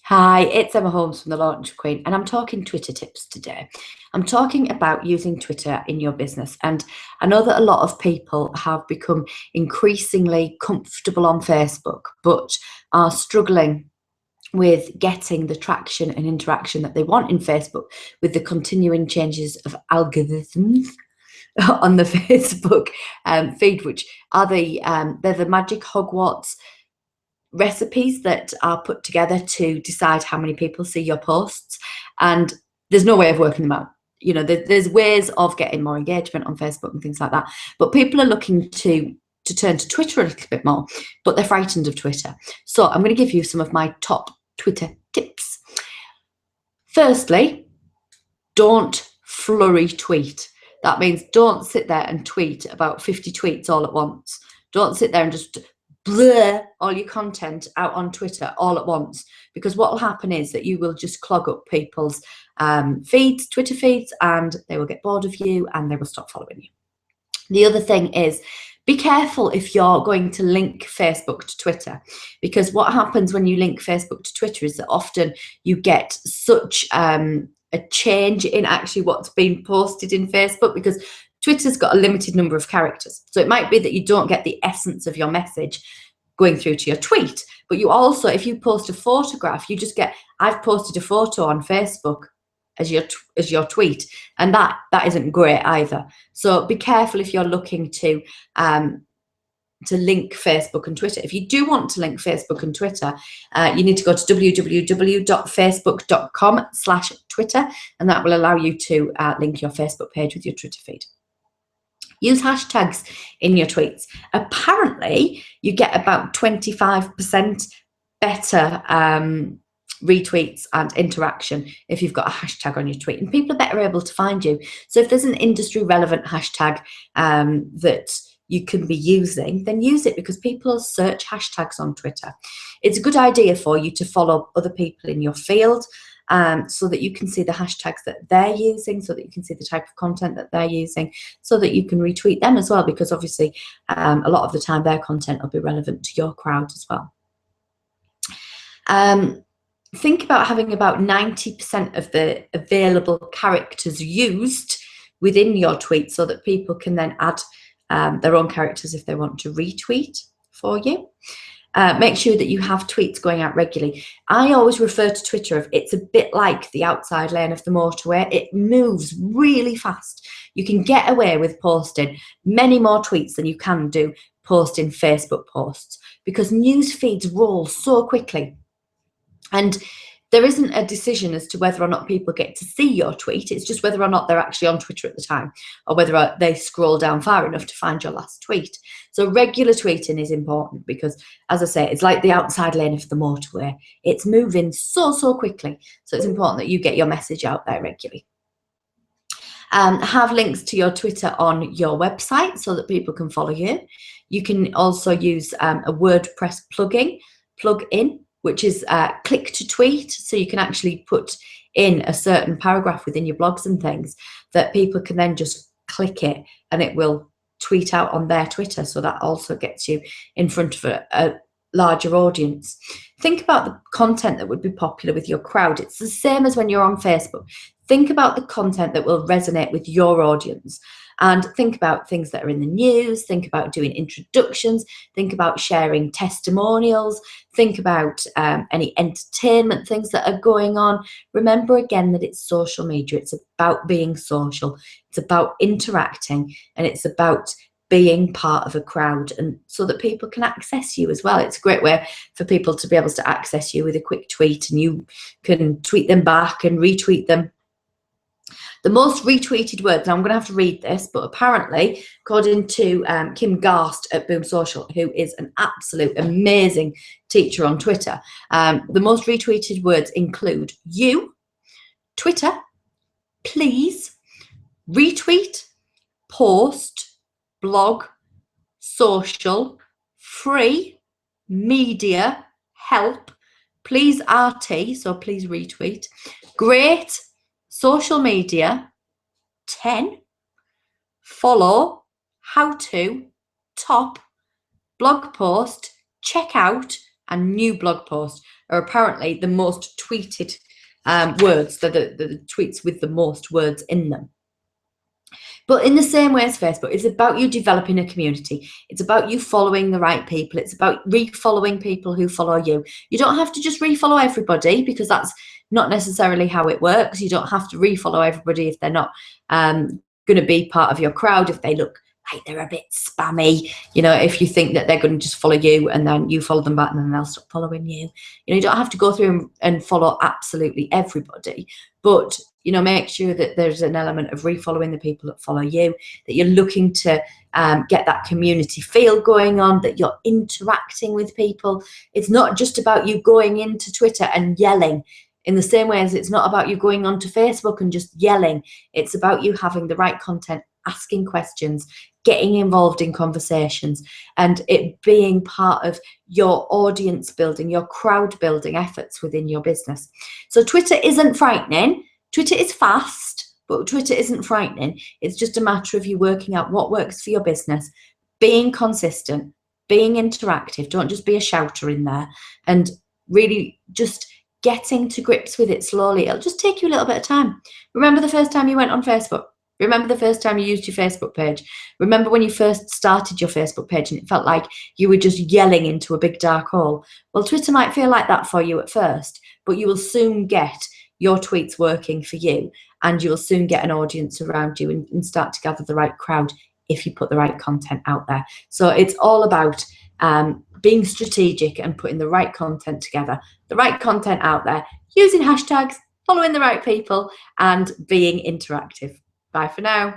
Hi, it's Emma Holmes from The Launch Queen, and I'm talking Twitter tips today. I'm talking about using Twitter in your business, and I know that a lot of people have become increasingly comfortable on Facebook, but are struggling with getting the traction and interaction that they want in Facebook with the continuing changes of algorithms on the Facebook feed, which are they're the magic Hogwarts recipes that are put together to decide how many people see your posts, and there's no way of working them out. There's ways of getting more engagement on Facebook and things like that, but people are looking to turn to Twitter a little bit more, but they're frightened of Twitter. So I'm going to give you some of my top Twitter tips. Firstly, don't flurry tweet. That means don't sit there and tweet about 50 tweets all at once. Don't sit there and just blur all your content out on Twitter all at once, because what will happen is that you will just clog up people's feeds, Twitter feeds, and they will get bored of you and they will stop following you. The other thing is, be careful if you're going to link Facebook to Twitter, because what happens when you link Facebook to Twitter is that often you get such a change in actually what's being posted in Facebook, because Twitter's got a limited number of characters. So it might be that you don't get the essence of your message going through to your tweet, but you also, if you post a photograph, you just get, I've posted a photo on Facebook as your tweet, and that isn't great either. So be careful if you're looking to link Facebook and Twitter. If you do want to link Facebook and Twitter, you need to go to www.facebook.com/Twitter, and that will allow you to link your Facebook page with your Twitter feed. Use hashtags in your tweets. Apparently, you get about 25% better retweets and interaction if you've got a hashtag on your tweet, and people are better able to find you. So if there's an industry relevant hashtag that you can be using, then use it, because people search hashtags on Twitter. It's a good idea for you to follow other people in your field, so that you can see the hashtags that they're using, so that you can see the type of content that they're using, so that you can retweet them as well, because obviously a lot of the time their content will be relevant to your crowd as well. Think about having about 90% of the available characters used within your tweet, so that people can then add their own characters if they want to retweet for you. Make sure that you have tweets going out regularly. I always refer to Twitter as it's a bit like the outside lane of the motorway. It moves really fast. You can get away with posting many more tweets than you can do posting Facebook posts, because news feeds roll so quickly. And there isn't a decision as to whether or not people get to see your tweet. It's just whether or not they're actually on Twitter at the time, or whether they scroll down far enough to find your last tweet. So regular tweeting is important, because, as I say, it's like the outside lane of the motorway. It's moving so quickly. So it's important that you get your message out there regularly. Have links to your Twitter on your website so that people can follow you. You can also use a WordPress plugin, which is click to tweet. So you can actually put in a certain paragraph within your blogs and things that people can then just click it and it will tweet out on their Twitter. So that also gets you in front of a larger audience. Think about the content that would be popular with your crowd. It's the same as when you're on Facebook. Think about the content that will resonate with your audience, and think about things that are in the news. Think about doing introductions. Think about sharing testimonials. Think about any entertainment things that are going on. Remember again that it's social media. It's about being social. It's about interacting, and it's about being part of a crowd, and so that people can access you as well. It's a great way for people to be able to access you with a quick tweet, and you can tweet them back and retweet them. The most retweeted words, now I'm going to have to read this, but apparently, according to Kim Garst at Boom Social, who is an absolute amazing teacher on Twitter, the most retweeted words include you, Twitter, please, retweet, post, blog, social, free, media, help, please RT, so please retweet, great, social media, 10, follow, how to, top, blog post, check out, and new blog post are apparently the most tweeted words. They're the tweets with the most words in them. But in the same way as Facebook, it's about you developing a community. It's about you following the right people. It's about refollowing people who follow you. You don't have to just refollow everybody, because that's not necessarily how it works. You don't have to refollow everybody if they're not going to be part of your crowd, if they look like they're a bit spammy. You know, if you think that they're going to just follow you and then you follow them back and then they'll stop following you. You know, you don't have to go through and follow absolutely everybody, but you know, make sure that there's an element of refollowing the people that follow you, that you're looking to get that community feel going on, that you're interacting with people. It's not just about you going into Twitter and yelling, in the same way as it's not about you going onto Facebook and just yelling. It's about you having the right content, asking questions, getting involved in conversations, and it being part of your audience building, your crowd building efforts within your business. So Twitter isn't frightening. Twitter is fast, but Twitter isn't frightening. It's just a matter of you working out what works for your business, being consistent, being interactive. Don't just be a shouter in there, and really just getting to grips with it slowly. It'll just take you a little bit of time. Remember the first time you went on Facebook? Remember the first time you used your Facebook page? Remember when you first started your Facebook page and it felt like you were just yelling into a big dark hole? Well, Twitter might feel like that for you at first, but you will soon get your tweets working for you, and you'll soon get an audience around you and start to gather the right crowd if you put the right content out there. So it's all about being strategic and putting the right content together, the right content out there, using hashtags, following the right people, and being interactive. Bye for now.